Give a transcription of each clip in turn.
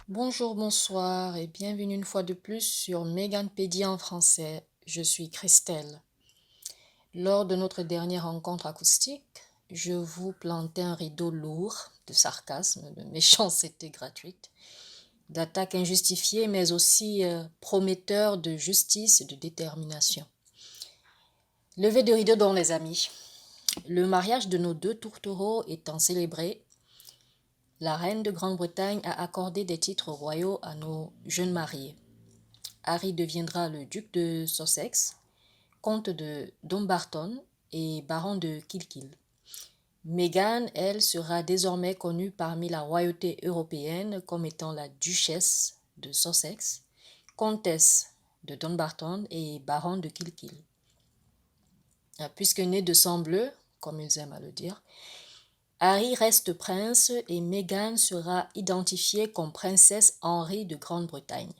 Bonjour, bonsoir et bienvenue une fois de plus sur Méganpédia en français. Je suis Christelle. Lors de notre dernière rencontre acoustique, je vous plantais un rideau lourd de sarcasme, de méchanceté gratuite, d'attaques injustifiées mais aussi prometteurs de justice et de détermination. Levée de rideau donc les amis. Le mariage de nos deux tourtereaux étant célébré, la reine de Grande-Bretagne a accordé des titres royaux à nos jeunes mariés. Harry deviendra le duc de Sussex, comte de Dumbarton et baron de Kilkeel. Meghan, elle, sera désormais connue parmi la royauté européenne comme étant la duchesse de Sussex, comtesse de Dumbarton et baron de Kilkeel. Puisque née de sang bleu, comme ils aiment à le dire, Harry reste prince et Meghan sera identifiée comme princesse Henri de Grande-Bretagne.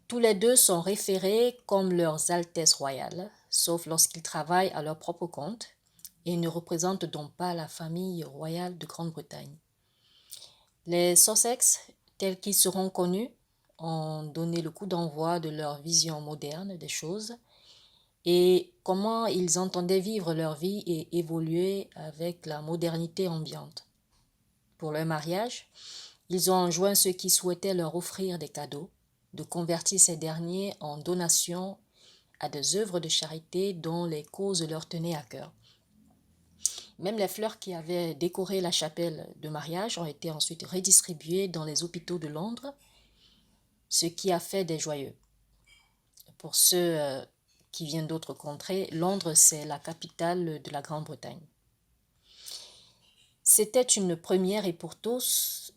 Tous les deux sont référés comme leurs Altesses royales, sauf lorsqu'ils travaillent à leur propre compte et ne représentent donc pas la famille royale de Grande-Bretagne. Les Sussex, tels qu'ils seront connus, ont donné le coup d'envoi de leur vision moderne des choses et comment ils entendaient vivre leur vie et évoluer avec la modernité ambiante. Pour leur mariage, ils ont enjoint ceux qui souhaitaient leur offrir des cadeaux de convertir ces derniers en donations à des œuvres de charité dont les causes leur tenaient à cœur. Même les fleurs qui avaient décoré la chapelle de mariage ont été ensuite redistribuées dans les hôpitaux de Londres, ce qui a fait des joyeux. Pour ceux qui viennent d'autres contrées, Londres, c'est la capitale de la Grande-Bretagne. C'était une première et pour tous,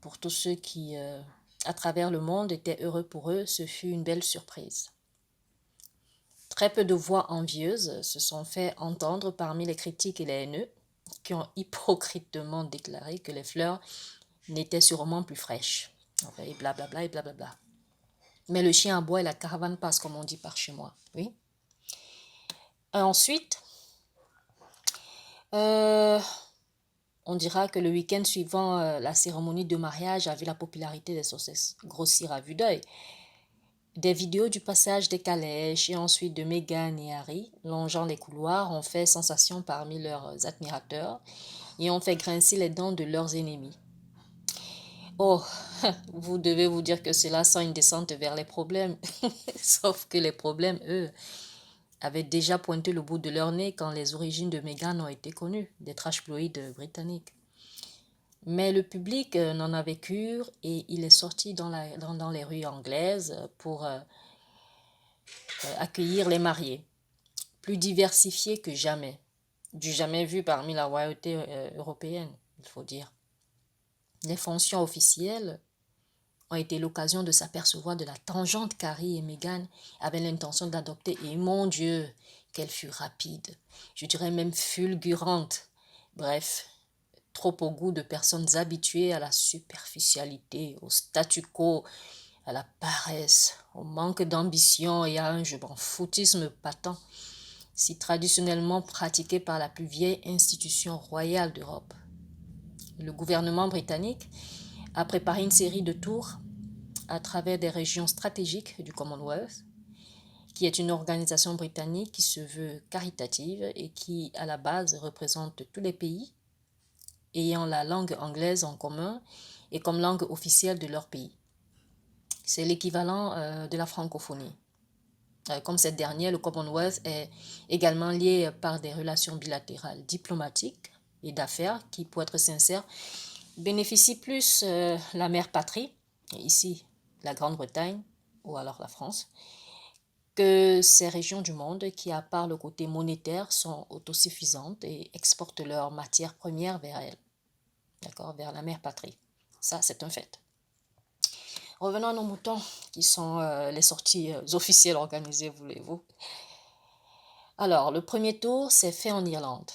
pour tous ceux qui, à travers le monde, étaient heureux pour eux, ce fut une belle surprise. Très peu de voix envieuses se sont fait entendre parmi les critiques et les haineux qui ont hypocritement déclaré que les fleurs n'étaient sûrement plus fraîches. Et blablabla et blablabla. Mais le chien aboie et la caravane passe, comme on dit par chez moi. Oui. Ensuite, on dira que le week-end suivant la cérémonie de mariage a vu la popularité des saucisses grossir à vue d'œil. Des vidéos du passage des calèches et ensuite de Meghan et Harry longeant les couloirs ont fait sensation parmi leurs admirateurs et ont fait grincer les dents de leurs ennemis. Oh, vous devez vous dire que cela sent une descente vers les problèmes. Sauf que les problèmes, eux, avaient déjà pointé le bout de leur nez quand les origines de Meghan ont été connues, des trashploïdes britanniques. Mais le public n'en avait cure et il est sorti dans les rues anglaises pour accueillir les mariés, plus diversifiés que jamais, du jamais vu parmi la royauté européenne, il faut dire. Les fonctions officielles ont été l'occasion de s'apercevoir de la tangente qu'Harry et Meghan avaient l'intention d'adopter. Et mon Dieu, qu'elle fut rapide, je dirais même fulgurante. Bref, trop au goût de personnes habituées à la superficialité, au statu quo, à la paresse, au manque d'ambition et à un je m'en foutisme patent, si traditionnellement pratiqué par la plus vieille institution royale d'Europe. Le gouvernement britannique a préparé une série de tours à travers des régions stratégiques du Commonwealth, qui est une organisation britannique qui se veut caritative et qui, à la base, représente tous les pays ayant la langue anglaise en commun et comme langue officielle de leur pays. C'est l'équivalent de la francophonie. Comme cette dernière, le Commonwealth est également lié par des relations bilatérales diplomatiques et d'affaires qui, pour être sincère, bénéficient plus la mère patrie, ici la Grande-Bretagne ou alors la France, que ces régions du monde qui, à part le côté monétaire, sont autosuffisantes et exportent leurs matières premières vers elles, d'accord, vers la mère patrie. Ça, c'est un fait. Revenons à nos moutons, qui sont les sorties officielles organisées, voulez-vous. Alors, le premier tour s'est fait en Irlande.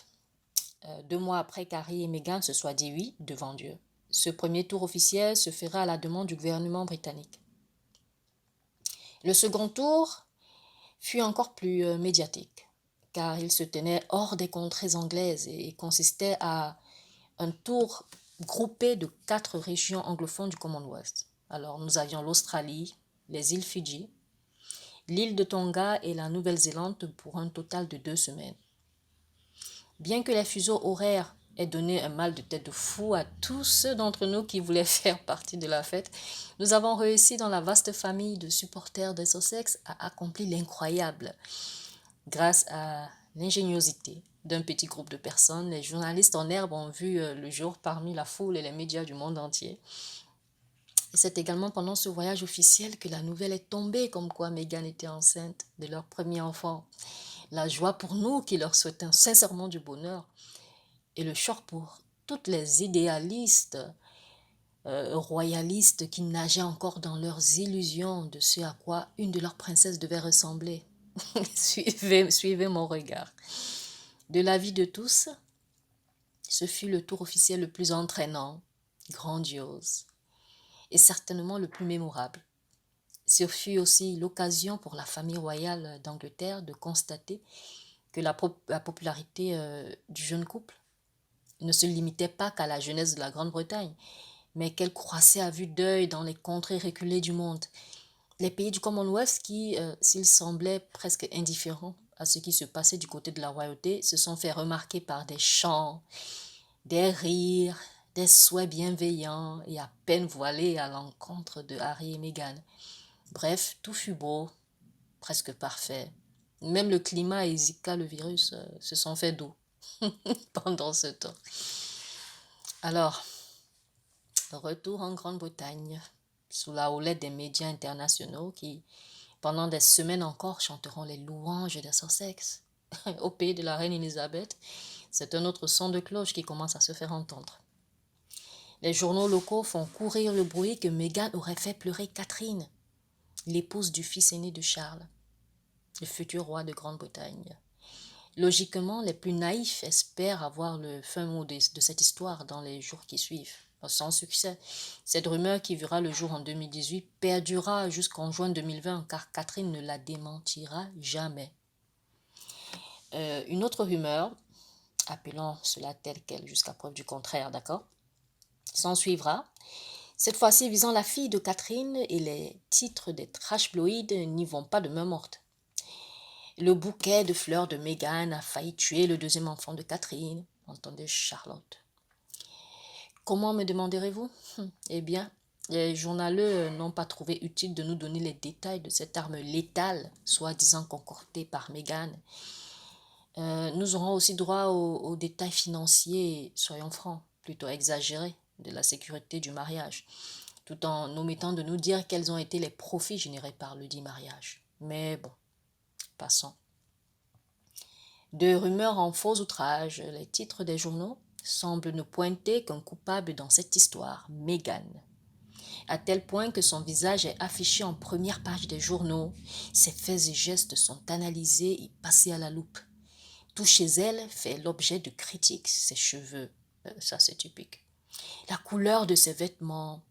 2 mois après qu'Harry et Meghan se soient dit oui devant Dieu. Ce premier tour officiel se fera à la demande du gouvernement britannique. Le second tour fut encore plus médiatique, car il se tenait hors des contrées anglaises et consistait à un tour groupée de 4 régions anglophones du Commonwealth. Alors, nous avions l'Australie, les îles Fidji, l'île de Tonga et la Nouvelle-Zélande pour un total de 2 semaines. Bien que les fuseaux horaires aient donné un mal de tête de fou à tous ceux d'entre nous qui voulaient faire partie de la fête, nous avons réussi dans la vaste famille de supporters des Sussex à accomplir l'incroyable. Grâce à l'ingéniosité d'un petit groupe de personnes, les journalistes en herbe ont vu le jour parmi la foule et les médias du monde entier. Et c'est également pendant ce voyage officiel que la nouvelle est tombée comme quoi Meghan était enceinte de leur premier enfant. La joie pour nous qui leur souhaitons sincèrement du bonheur et le choc pour toutes les idéalistes, royalistes qui nageaient encore dans leurs illusions de ce à quoi une de leurs princesses devait ressembler. Suivez mon regard. De l'avis de tous, ce fut le tour officiel le plus entraînant, grandiose et certainement le plus mémorable. Ce fut aussi l'occasion pour la famille royale d'Angleterre de constater que la popularité du jeune couple ne se limitait pas qu'à la jeunesse de la Grande-Bretagne, mais qu'elle croissait à vue d'œil dans les contrées reculées du monde. Les pays du Commonwealth qui, s'ils semblaient presque indifférents à ce qui se passait du côté de la royauté, se sont fait remarquer par des chants, des rires, des souhaits bienveillants et à peine voilés à l'encontre de Harry et Meghan. Bref, tout fut beau, presque parfait. Même le climat et Zika, le virus, se sont fait doux pendant ce temps. Alors, retour en Grande-Bretagne, sous la houlette des médias internationaux qui, pendant des semaines encore, chanteront les louanges des Sussex. Au pays de la reine Elisabeth, c'est un autre son de cloche qui commence à se faire entendre. Les journaux locaux font courir le bruit que Meghan aurait fait pleurer Catherine, l'épouse du fils aîné de Charles, le futur roi de Grande-Bretagne. Logiquement, les plus naïfs espèrent avoir le fin mot de cette histoire dans les jours qui suivent. Sans succès, cette rumeur qui verra le jour en 2018 perdurera jusqu'en juin 2020 car Catherine ne la démentira jamais. Une autre rumeur, appelons cela tel quel jusqu'à preuve du contraire, d'accord, s'en suivra, cette fois-ci visant la fille de Catherine et les titres des trashbloïdes n'y vont pas de main morte. Le bouquet de fleurs de Meghan a failli tuer le deuxième enfant de Catherine, entendez Charlotte. Comment, me demanderez-vous? Eh bien, les journaleux n'ont pas trouvé utile de nous donner les détails de cette arme létale, soi-disant concoctée par Meghan. Nous aurons aussi droit aux détails financiers, soyons francs, plutôt exagérés, de la sécurité du mariage, tout en omettant de nous dire quels ont été les profits générés par le dit mariage. Mais bon, passons. De rumeurs en faux outrages, les titres des journaux semblent ne pointer qu'un coupable dans cette histoire, Meghan. À tel point que son visage est affiché en première page des journaux, ses faits et gestes sont analysés et passés à la loupe. Tout chez elle fait l'objet de critiques, ses cheveux, ça c'est typique. La couleur de ses vêtements,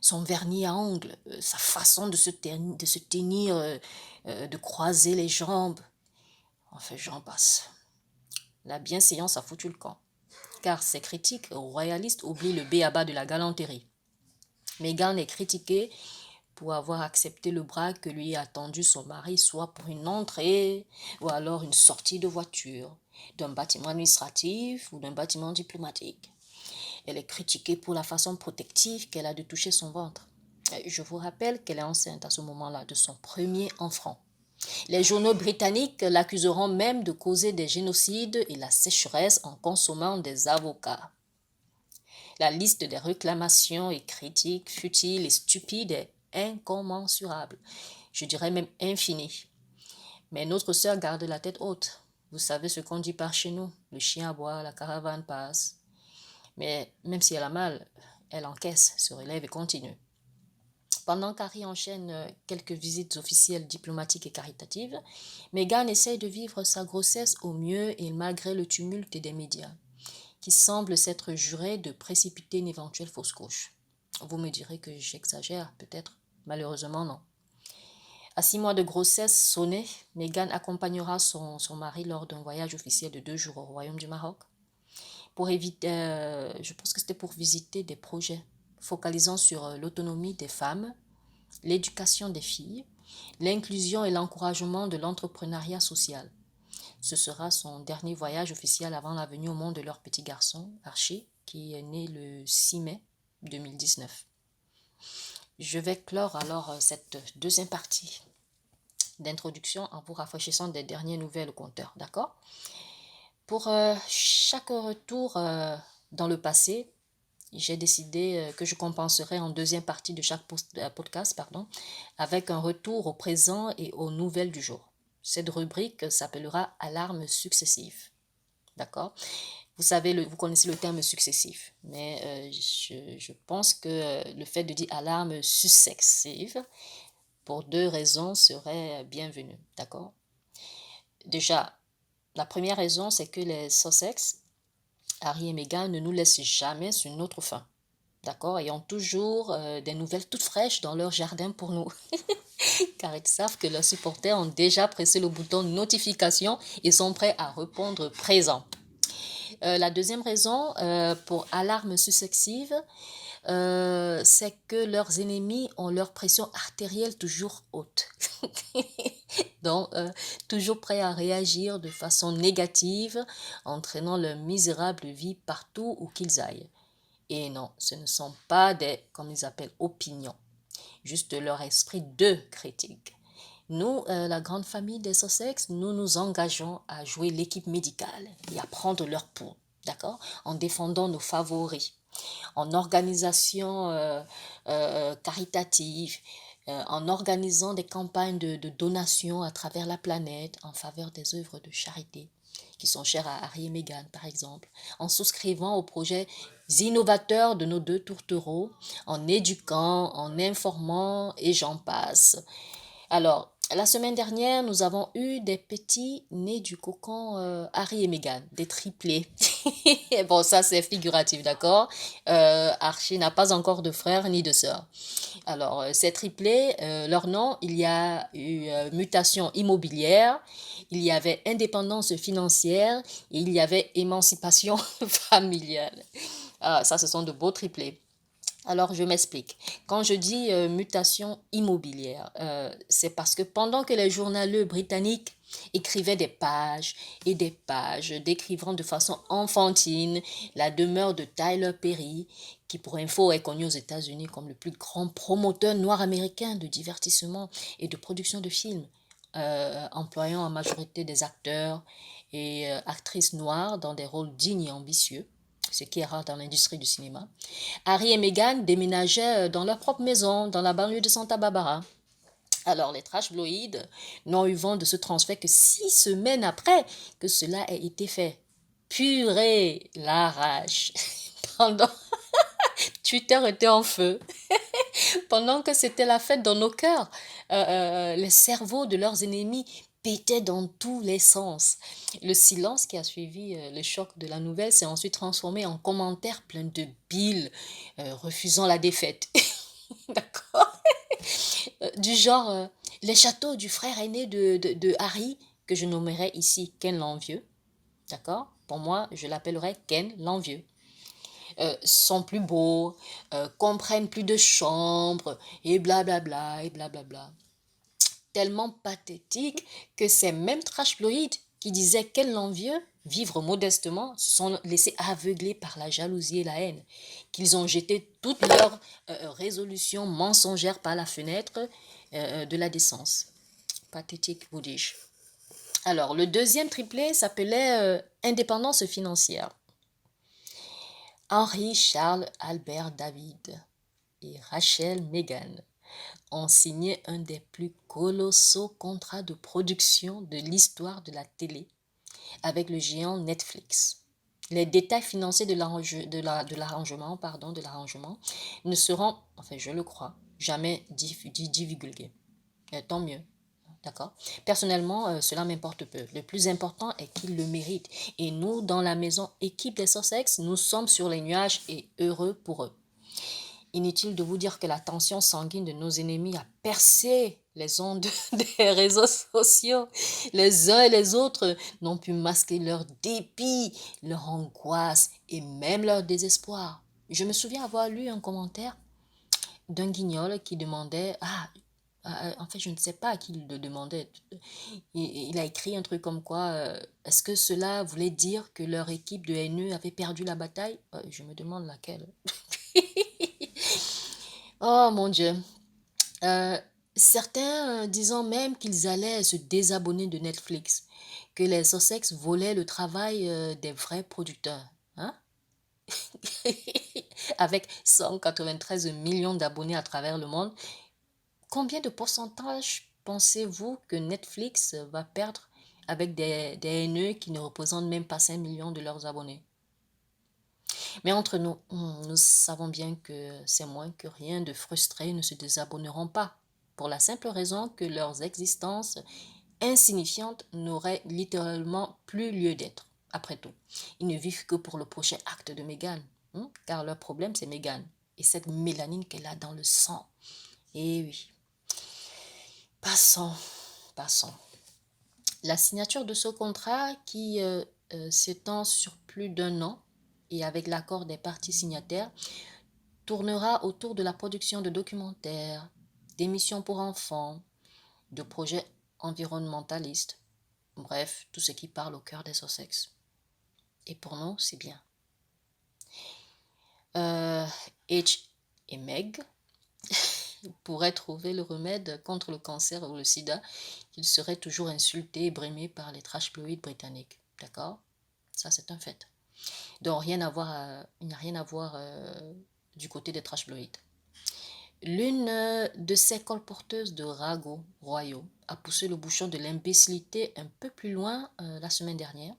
son vernis à ongles, sa façon de se tenir, de croiser les jambes. Enfin, j'en passe. La bienséance a foutu le camp, car ces critiques royalistes oublient le b.a.-ba de la galanterie. Meghan est critiquée pour avoir accepté le bras que lui a tendu son mari, soit pour une entrée ou alors une sortie de voiture, d'un bâtiment administratif ou d'un bâtiment diplomatique. Elle est critiquée pour la façon protective qu'elle a de toucher son ventre. Je vous rappelle qu'elle est enceinte à ce moment-là de son premier enfant. Les journaux britanniques l'accuseront même de causer des génocides et la sécheresse en consommant des avocats. La liste des réclamations et critiques futiles et stupides est incommensurable, je dirais même infinie. Mais notre sœur garde la tête haute. Vous savez ce qu'on dit par chez nous, le chien aboie, la caravane passe. Mais même si elle a mal, elle encaisse, se relève et continue. Pendant qu'Harry enchaîne quelques visites officielles diplomatiques et caritatives, Meghan essaye de vivre sa grossesse au mieux et malgré le tumulte des médias, qui semblent s'être jurés de précipiter une éventuelle fausse couche. Vous me direz que j'exagère, peut-être. Malheureusement, non. À 6 mois de grossesse sonnés, Meghan accompagnera son mari lors d'un voyage officiel de 2 jours au Royaume du Maroc. pour éviter, je pense que c'était pour visiter des projets focalisant sur l'autonomie des femmes, l'éducation des filles, l'inclusion et l'encouragement de l'entrepreneuriat social. Ce sera son dernier voyage officiel avant la venue au monde de leur petit garçon, Archie, qui est né le 6 mai 2019. Je vais clore alors cette deuxième partie d'introduction en vous rafraîchissant des dernières nouvelles au compteur, d'accord? Pour chaque retour dans le passé, j'ai décidé que je compenserai en deuxième partie de chaque podcast, avec un retour au présent et aux nouvelles du jour. Cette rubrique s'appellera Alarmes successives. D'accord? Vous savez, vous connaissez le terme successif, mais je pense que le fait de dire alarme successive, pour deux raisons, serait bienvenu. D'accord? Déjà, la première raison, c'est que les Sussex, Harry et Meghan, ne nous laissent jamais sur notre faim. D'accord? Et ont toujours des nouvelles toutes fraîches dans leur jardin pour nous. Car ils savent que leurs supporters ont déjà pressé le bouton notification et sont prêts à répondre présent. La deuxième raison pour alarme successive, c'est que leurs ennemis ont leur pression artérielle toujours haute. Donc, toujours prêts à réagir de façon négative, entraînant leur misérable vie partout où qu'ils aillent. Et non, ce ne sont pas des, comme ils appellent, opinions, juste leur esprit de critique. Nous, la grande famille des Sussex, nous nous engageons à jouer l'équipe médicale et à prendre leur pouls, d'accord? En défendant nos favoris, en organisation caritative, en organisant des campagnes de donation à travers la planète en faveur des œuvres de charité qui sont chères à Harry et Meghan, par exemple, en souscrivant aux projets innovateurs de nos deux tourtereaux, en éduquant, en informant et j'en passe. Alors, la semaine dernière, nous avons eu des petits nés du cocon Harry et Meghan, des triplés. Bon, ça c'est figuratif, d'accord? Archie n'a pas encore de frère ni de sœur. Alors, ces triplés, leur nom, il y a eu mutation immobilière, il y avait indépendance financière et il y avait émancipation familiale. Ah, ça, ce sont de beaux triplés. Alors, je m'explique. Quand je dis mutation immobilière, c'est parce que pendant que les journaleux britanniques écrivaient des pages et des pages décrivant de façon enfantine la demeure de Tyler Perry, qui pour info est connu aux États-Unis comme le plus grand promoteur noir américain de divertissement et de production de films, employant en majorité des acteurs et actrices noires dans des rôles dignes et ambitieux, ce qui est rare dans l'industrie du cinéma. Harry et Meghan déménageaient dans leur propre maison dans la banlieue de Santa Barbara. Alors, les trashbloïdes n'ont eu vent de ce transfert que 6 semaines après que cela ait été fait. Purée, la rage. Pendant... Twitter était en feu. Pendant que c'était la fête dans nos cœurs, les cerveaux de leurs ennemis pétaient dans tous les sens. Le silence qui a suivi le choc de la nouvelle s'est ensuite transformé en commentaires pleins de bile, refusant la défaite. D'accord? Du genre, les châteaux du frère aîné de Harry, que je nommerai ici Ken l'Envieux. D'accord? Pour moi, je l'appellerai Ken l'Envieux. Sont plus beaux, comprennent plus de chambres, et blablabla, et blablabla. Tellement pathétique que ces mêmes trashbloïdes qui disaient Ken l'envieux, vivre modestement, se sont laissés aveugler par la jalousie et la haine, qu'ils ont jeté toutes leurs résolutions mensongères par la fenêtre de la décence. Pathétique, vous dis-je. Alors, le deuxième triplet s'appelait indépendance financière. Henri Charles Albert David et Rachel Meghan ont signé un des plus colossaux contrats de production de l'histoire de la télé avec le géant Netflix. Les détails financiers de l'arrangement ne seront, enfin je le crois, jamais divulgués. Tant mieux. D'accord? Personnellement, cela m'importe peu. Le plus important est qu'ils le méritent. Et nous, dans la maison équipe des Sussex, nous sommes sur les nuages et heureux pour eux. Inutile de vous dire que la tension sanguine de nos ennemis a percé les ondes des réseaux sociaux. Les uns et les autres n'ont pu masquer leur dépit, leur angoisse et même leur désespoir. Je me souviens avoir lu un commentaire d'un guignol qui demandait, en fait, je ne sais pas à qui il le demandait. Il a écrit un truc comme quoi, est-ce que cela voulait dire que leur équipe de haineux avait perdu la bataille? Je me demande laquelle. Oh mon Dieu. Euh, Certains disant même qu'ils allaient se désabonner de Netflix, que les Sussex volaient le travail des vrais producteurs. Hein? Avec 193 millions d'abonnés à travers le monde, combien de pourcentage pensez-vous que Netflix va perdre avec des haineux qui ne représentent même pas 5 millions de leurs abonnés? Mais entre nous, nous savons bien que c'est moins que rien de frustrés ne se désabonneront pas, pour la simple raison que leurs existences insignifiantes n'auraient littéralement plus lieu d'être. Après tout, ils ne vivent que pour le prochain acte de Meghan, car leur problème c'est Meghan et cette mélanine qu'elle a dans le sang. Et oui, passons, passons. La signature de ce contrat qui s'étend sur plus d'un an et avec l'accord des parties signataires tournera autour de la production de documentaires, d'émissions pour enfants, de projets environnementalistes, bref, tout ce qui parle au cœur des Sussex. Et pour nous, c'est bien. H et Meg pourraient trouver le remède contre le cancer ou le sida, qu'ils seraient toujours insultés et brimés par les trashploïdes britanniques. D'accord? Ça, c'est un fait. Donc, rien à voir, il n'y a rien à voir du côté des trashploïdes. L'une de ces colporteuses de ragots royaux a poussé le bouchon de l'imbécilité un peu plus loin la semaine dernière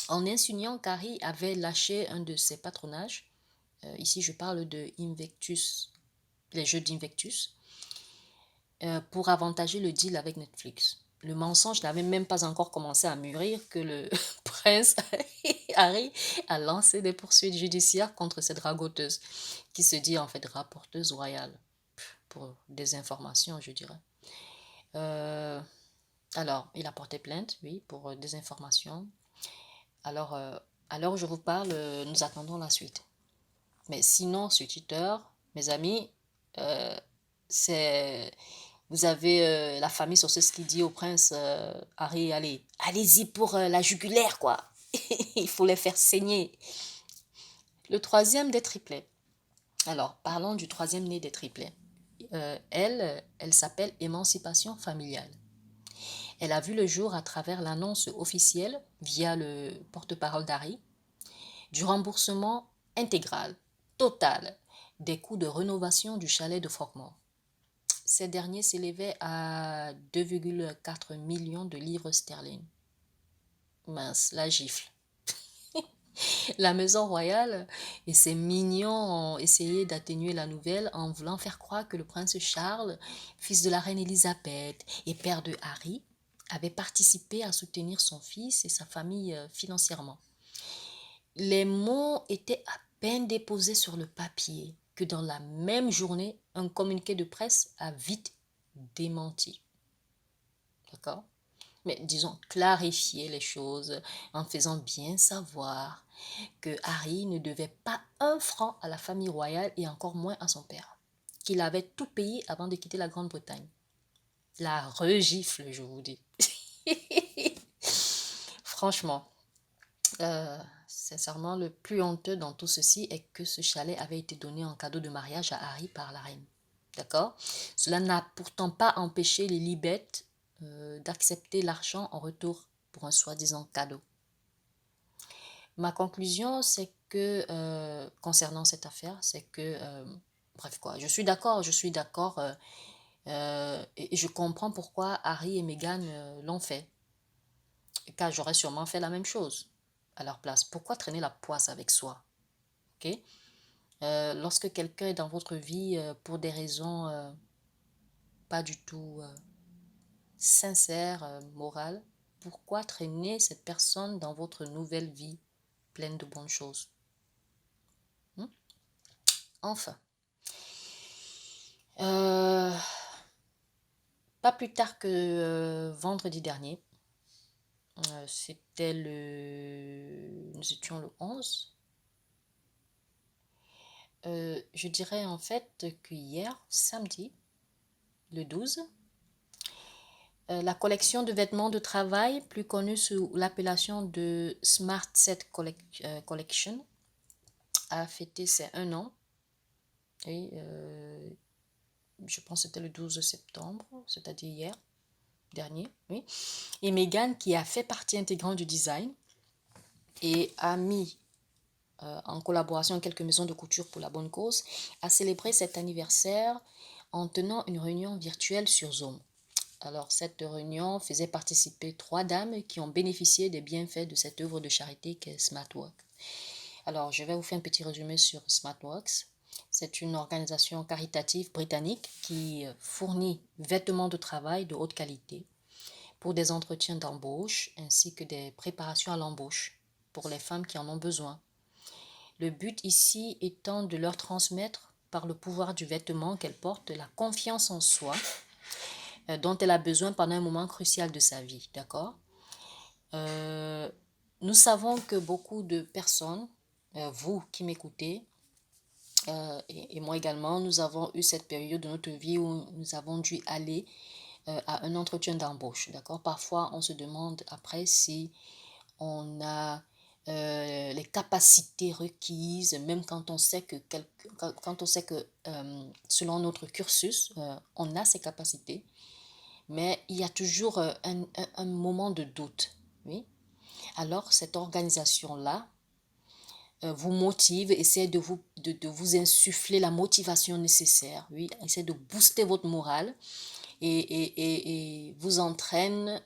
en insinuant qu'Harry avait lâché un de ses patronages. Ici, je parle de Invectus, les jeux d'Invectus, pour avantager le deal avec Netflix. Le mensonge n'avait même pas encore commencé à mûrir que le prince Harry a lancé des poursuites judiciaires contre cette ragoteuse, qui se dit en fait rapporteuse royale, pour des informations, je dirais. Alors, il a porté plainte, oui, pour des informations. Alors, à l'heure où je vous parle, nous attendons la suite. Mais sinon, sur Twitter, mes amis, c'est... Vous avez la famille sur ce qui dit au prince Harry, allez-y pour la jugulaire, quoi. Il faut les faire saigner. Le troisième des triplets. Alors, parlons du troisième né des triplets. Elle s'appelle Émancipation familiale. Elle a vu le jour à travers l'annonce officielle, via le porte-parole d'Harry, du remboursement intégral, total, des coûts de rénovation du chalet de Frogmore. Ces derniers s'élevaient à 2,4 millions de livres sterling. Mince, la gifle. La maison royale et ses mignons ont essayé d'atténuer la nouvelle en voulant faire croire que le prince Charles, fils de la reine Elisabeth et père de Harry, avait participé à soutenir son fils et sa famille financièrement. Les mots étaient à peine déposés sur le papier que dans la même journée, un communiqué de presse a vite démenti. D'accord? Mais disons, clarifier les choses en faisant bien savoir que Harry ne devait pas un franc à la famille royale et encore moins à son père, qu'il avait tout payé avant de quitter la Grande-Bretagne. La regifle, je vous dis. Franchement, sincèrement, le plus honteux dans tout ceci est que ce chalet avait été donné en cadeau de mariage à Harry par la reine. D'accord? Cela n'a pourtant pas empêché les Libettes d'accepter l'argent en retour pour un soi-disant cadeau. Ma conclusion, c'est que, concernant cette affaire, c'est que, bref quoi, je suis d'accord, et je comprends pourquoi Harry et Meghan l'ont fait, car j'aurais sûrement fait la même chose à leur place. Pourquoi traîner la poisse avec soi? Ok? Lorsque quelqu'un est dans votre vie pour des raisons pas du tout sincères, morales, pourquoi traîner cette personne dans votre nouvelle vie pleine de bonnes choses? Enfin, Euh, Pas plus tard que vendredi dernier, c'était nous étions le 11. Je dirais en fait que hier, samedi, le 12, la collection de vêtements de travail, plus connue sous l'appellation de Smart Set Collection, a fêté ses 1 an. Et je pense que c'était le 12 septembre, c'est-à-dire hier dernier. Oui. Et Megan, qui a fait partie intégrante du design et a mis en collaboration avec quelques maisons de couture pour la bonne cause, a célébré cet anniversaire en tenant une réunion virtuelle sur Zoom. Alors, cette réunion faisait participer 3 dames qui ont bénéficié des bienfaits de cette œuvre de charité qu'est SmartWorks. Alors, je vais vous faire un petit résumé sur SmartWorks. C'est une organisation caritative britannique qui fournit vêtements de travail de haute qualité pour des entretiens d'embauche ainsi que des préparations à l'embauche pour les femmes qui en ont besoin. Le but ici étant de leur transmettre par le pouvoir du vêtement qu'elle porte la confiance en soi dont elle a besoin pendant un moment crucial de sa vie, d'accord? Nous savons que beaucoup de personnes, vous qui m'écoutez, et moi également, nous avons eu cette période de notre vie où nous avons dû aller à un entretien d'embauche, d'accord? Parfois, on se demande après si on a les capacités requises, même quand on sait que, quand on sait que selon notre cursus, on a ces capacités, mais il y a toujours un moment de doute, oui? Alors, cette organisation-là vous motive, essaie de vous insuffler la motivation nécessaire, oui? Essaie de booster votre morale et vous entraîne,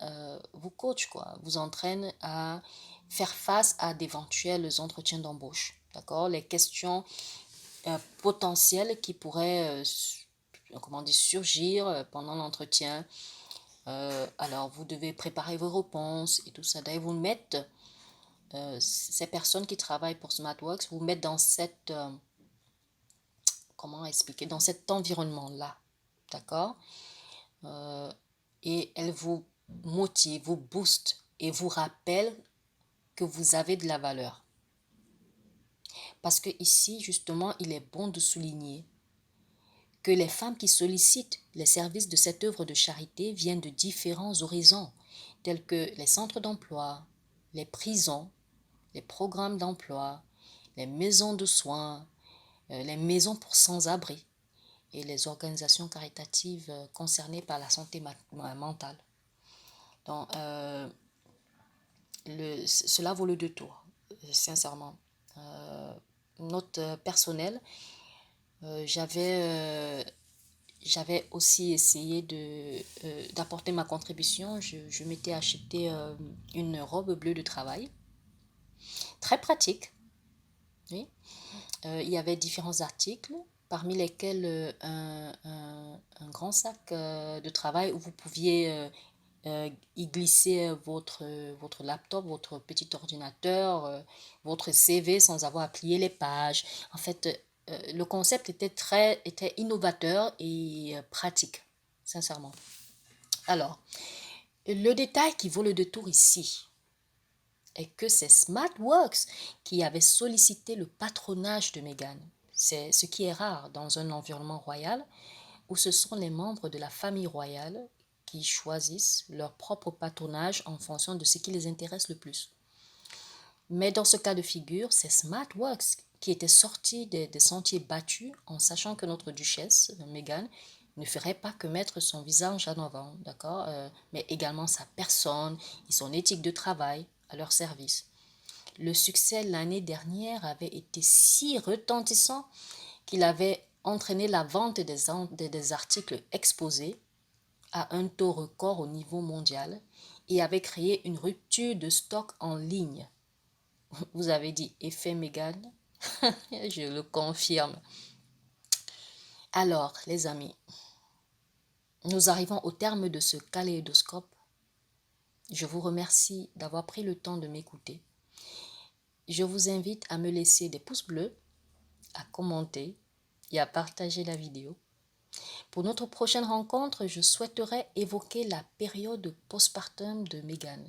vous coach, quoi, vous entraîne à faire face à d'éventuels entretiens d'embauche, d'accord? Les questions potentielles qui pourraient, comment dire, surgir pendant l'entretien. Alors, vous devez préparer vos réponses et tout ça. D'ailleurs, vous mettre, ces personnes qui travaillent pour SmartWorks, vous mettre dans cette, comment expliquer, dans cet environnement-là, d'accord? Et elles vous motivent, vous boostent et vous rappellent que vous avez de la valeur. Parce que ici, justement, il est bon de souligner que les femmes qui sollicitent les services de cette œuvre de charité viennent de différents horizons, tels que les centres d'emploi, les prisons, les programmes d'emploi, les maisons de soins, les maisons pour sans-abri et les organisations caritatives concernées par la santé mentale. Donc, cela vaut le détour, sincèrement. Note personnelle, j'avais aussi essayé d'apporter ma contribution. Je m'étais acheté une robe bleue de travail, très pratique, oui. Il y avait différents articles, parmi lesquels un grand sac de travail où vous pouviez y glisser votre laptop, votre petit ordinateur, votre CV sans avoir à plier les pages. En fait, le concept était innovateur et pratique, sincèrement. Alors, le détail qui vaut le détour ici est que c'est SmartWorks qui avait sollicité le patronage de Meghan. C'est ce qui est rare dans un environnement royal où ce sont les membres de la famille royale qui choisissent leur propre patronage en fonction de ce qui les intéresse le plus. Mais dans ce cas de figure, c'est SmartWorks qui était sorti des sentiers battus en sachant que notre duchesse, Meghan, ne ferait pas que mettre son visage en avant, d'accord, mais également sa personne et son éthique de travail à leur service. Le succès l'année dernière avait été si retentissant qu'il avait entraîné la vente des articles exposés à un taux record au niveau mondial et avait créé une rupture de stock en ligne. Vous avez dit effet Meghan? Je le confirme. Alors, les amis, nous arrivons au terme de ce kaléidoscope. Je vous remercie d'avoir pris le temps de m'écouter. Je vous invite à me laisser des pouces bleus, à commenter et à partager la vidéo. Pour notre prochaine rencontre, je souhaiterais évoquer la période postpartum de Meghan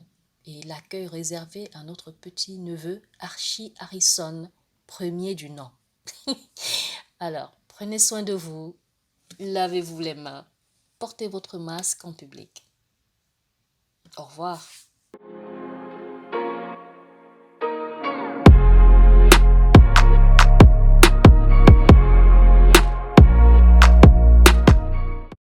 et l'accueil réservé à notre petit-neveu Archie Harrison, premier du nom. Alors, prenez soin de vous, lavez-vous les mains, portez votre masque en public. Au revoir.